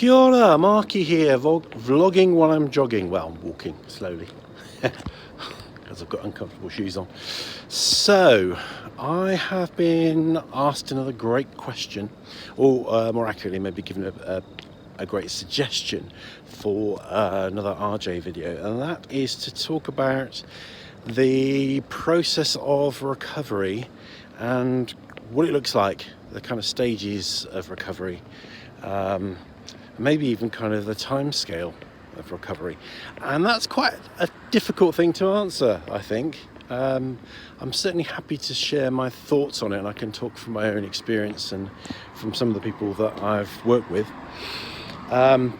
Kia ora, Markie here, vlogging while I'm jogging. Well, I'm walking slowly because I've got uncomfortable shoes on. So, I have been asked another great question, or more accurately, maybe given a great suggestion for another RJ video, and that is to talk about the process of recovery and what it looks like, the kind of stages of recovery. Maybe even kind of the time scale of recovery, and that's quite a difficult thing to answer, I think. I'm certainly happy to share my thoughts on it, and I can talk from my own experience and from some of the people that I've worked with, but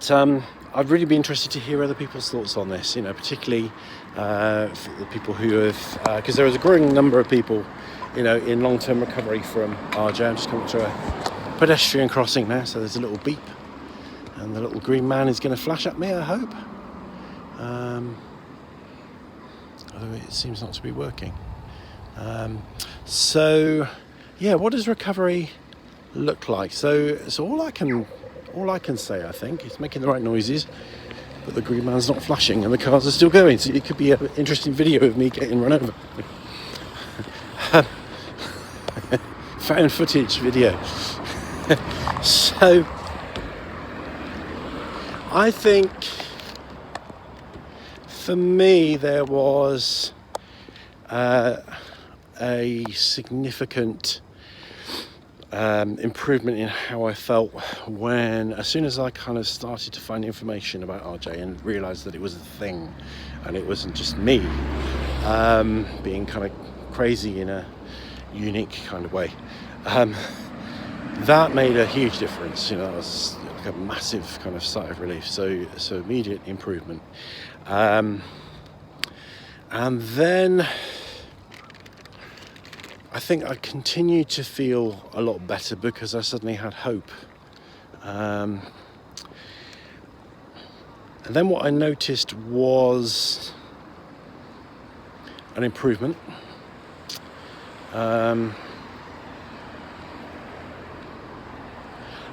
I'd really be interested to hear other people's thoughts on this, you know, particularly for the people who have, because there is a growing number of people, you know, in long-term recovery from RJ. I'm just coming to a pedestrian crossing now, so there's a little beep, and the little green man is going to flash at me, I hope. Although it seems not to be working. So yeah, what does recovery look like? So all I can say, I think, is making the right noises, but the green man's not flashing and the cars are still going, so it could be an interesting video of me getting run over. Found footage video. So I think for me there was a significant improvement in how I felt when, as soon as I kind of started to find information about RJ and realised that it was a thing and it wasn't just me being kind of crazy in a unique kind of way. That made a huge difference. You know, that was like a massive kind of sigh of relief. So immediate improvement. And then I think I continued to feel a lot better because I suddenly had hope. And then what I noticed was an improvement.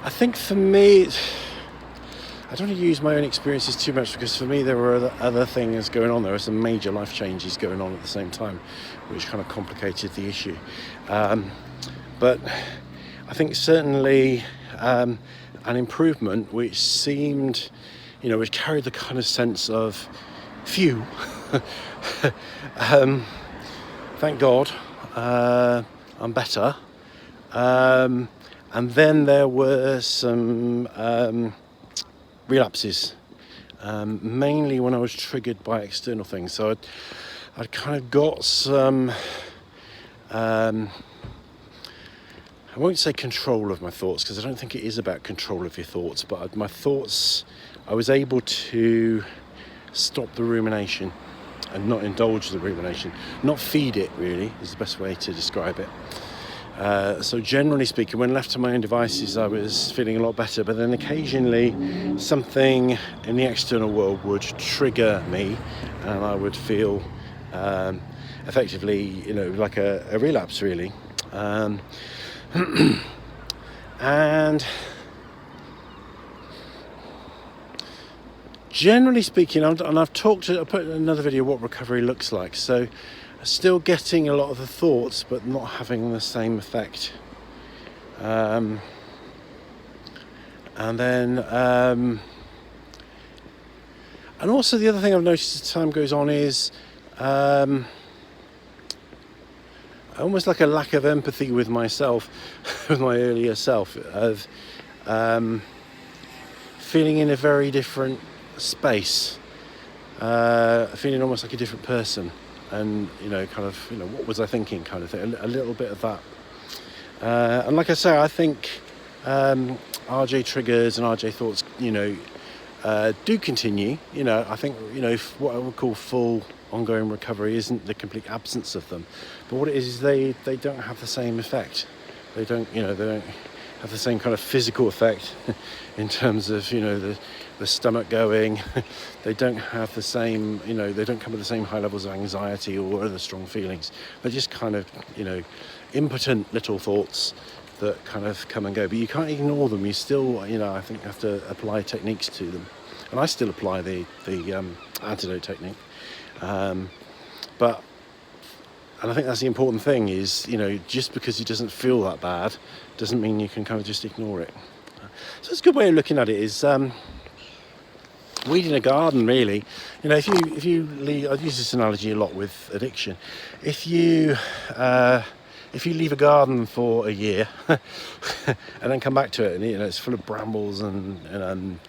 I think for me, I don't want to use my own experiences too much, because for me there were other things going on. There were some major life changes going on at the same time, which kind of complicated the issue. But I think certainly an improvement which seemed, you know, which carried the kind of sense of, phew, thank God, I'm better. And then there were some relapses, mainly when I was triggered by external things. So I'd kind of got some, I won't say control of my thoughts, because I don't think it is about control of your thoughts, but my thoughts, I was able to stop the rumination and not indulge the rumination, not feed it, really, is the best way to describe it. So generally speaking, when left to my own devices, I was feeling a lot better, but then occasionally something in the external world would trigger me, and I would feel effectively, you know, like a relapse, really. And generally speaking, and I put in another video what recovery looks like. So still getting a lot of the thoughts, but not having the same effect. And then, and also the other thing I've noticed as time goes on is almost like a lack of empathy with myself, with my earlier self, of feeling in a very different space, feeling almost like a different person. And, you know, kind of, you know, what was I thinking kind of thing, a little bit of that. And like I say, I think RJ triggers and RJ thoughts, you know, do continue. You know, I think, you know, what I would call full ongoing recovery isn't the complete absence of them. But what it is they don't have the same effect. They don't have the same kind of physical effect in terms of, you know, the stomach going. They don't have the same, you know, they don't come with the same high levels of anxiety or other strong feelings. They're just kind of, you know, impotent little thoughts that kind of come and go, but you can't ignore them. You still, I think, have to apply techniques to them, and I still apply the antidote technique. But I think that's the important thing is, just because it doesn't feel that bad doesn't mean you can kind of just ignore it. So it's a good way of looking at it is weeding a garden, really. If you leave, I use this analogy a lot with addiction. If you leave a garden for a year and then come back to it, and it's full of brambles and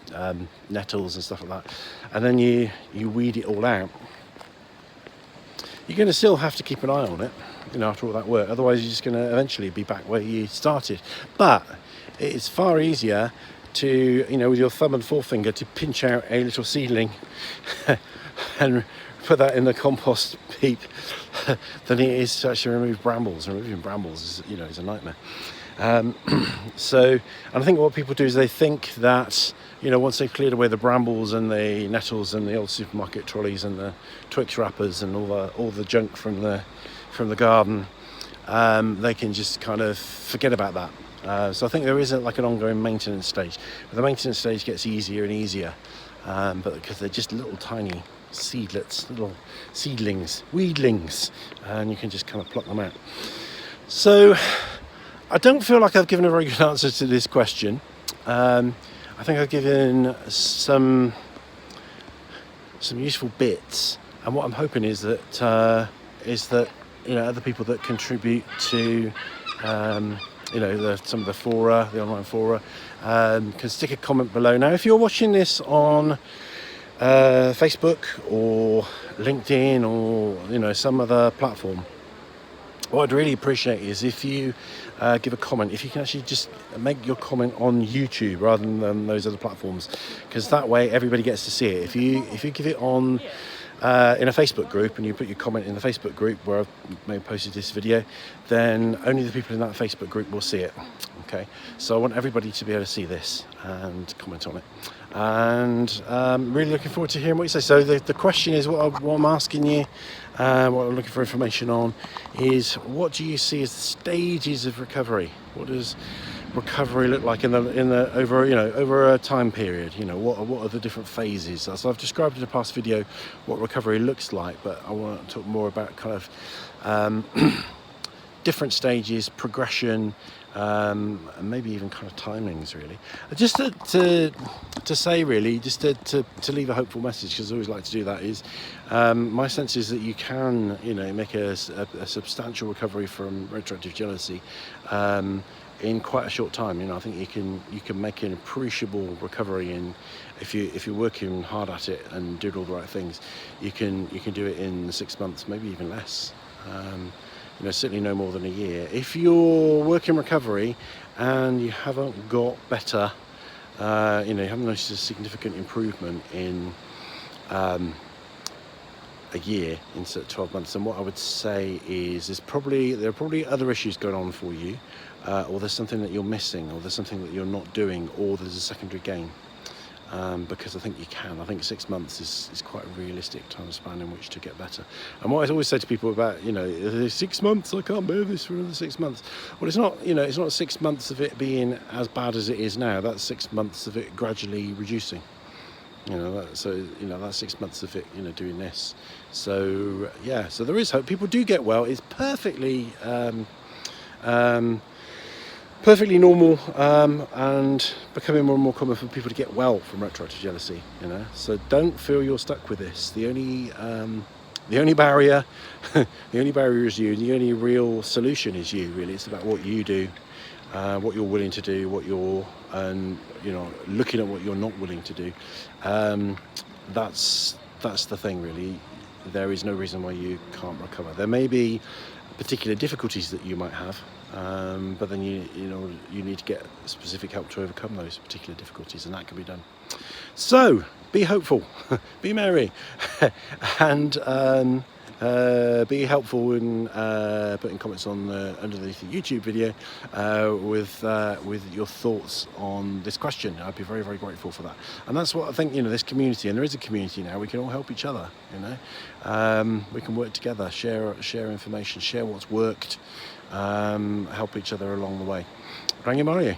nettles and stuff like that, and then you weed it all out, you're going to still have to keep an eye on it, after all that work. Otherwise, you're just going to eventually be back where you started. But it's far easier to, with your thumb and forefinger, to pinch out a little seedling and put that in the compost heap than it is to actually remove brambles. And removing brambles is a nightmare. So I think what people do is they think that once they've cleared away the brambles and the nettles and the old supermarket trolleys and the Twix wrappers and all the junk from the garden, they can just kind of forget about that. So I think there isn't like an ongoing maintenance stage. But the maintenance stage gets easier and easier, but because they're just little tiny seedlets, little seedlings, weedlings, and you can just kind of pluck them out. So I don't feel like I've given a very good answer to this question. I think I've given some useful bits, and what I'm hoping is that other people that contribute to some of the fora, the online fora, can stick a comment below. Now, if you're watching this on Facebook or LinkedIn or some other platform, what I'd really appreciate is if you give a comment, if you can actually just make your comment on YouTube rather than those other platforms, because that way everybody gets to see it. If you give it on in a Facebook group and you put your comment in the Facebook group where I've maybe posted this video, then only the people in that Facebook group will see it. Okay, so I want everybody to be able to see this and comment on it, and really looking forward to hearing what you say. So the question is, what I'm asking you, what I'm looking for information on, is what do you see as the stages of recovery? What does recovery look like in the over a time period? What are the different phases? So I've described in a past video what recovery looks like, but I want to talk more about kind of different stages, progression, and maybe even kind of timings, really. Just to say, really, just to leave a hopeful message, because I always like to do that, is my sense is that you can make a substantial recovery from retroactive jealousy in quite a short time. I think you can make an appreciable recovery in, if you're working hard at it and doing all the right things, you can do it in 6 months, maybe even less. Certainly no more than a year. If you're working recovery and you haven't got better, you haven't noticed a significant improvement in a year, in 12 months, then what I would say is there are probably other issues going on for you, or there's something that you're missing, or there's something that you're not doing, or there's a secondary gain. Because I think you can. I think 6 months is quite a realistic time span in which to get better. And what I always say to people about, 6 months, I can't bear this for another 6 months. Well, it's not, it's not 6 months of it being as bad as it is now. That's 6 months of it gradually reducing. That's 6 months of it, doing this. So, yeah, so there is hope. People do get well. It's perfectly normal, and becoming more and more common for people to get well from retroactive jealousy. So don't feel you're stuck with this. The only barrier, is you. The only real solution is you. Really, it's about what you do, what you're willing to do, looking at what you're not willing to do. That's the thing, really. There is no reason why you can't recover. There may be particular difficulties that you might have, but then you need to get specific help to overcome those particular difficulties, and that can be done. So be hopeful, be merry, and be helpful in putting comments on underneath the YouTube video with your thoughts on this question. I'd be very, very grateful for that. And that's what I think, this community, and there is a community now, we can all help each other, we can work together, share information, share what's worked, help each other along the way. Rangimarie.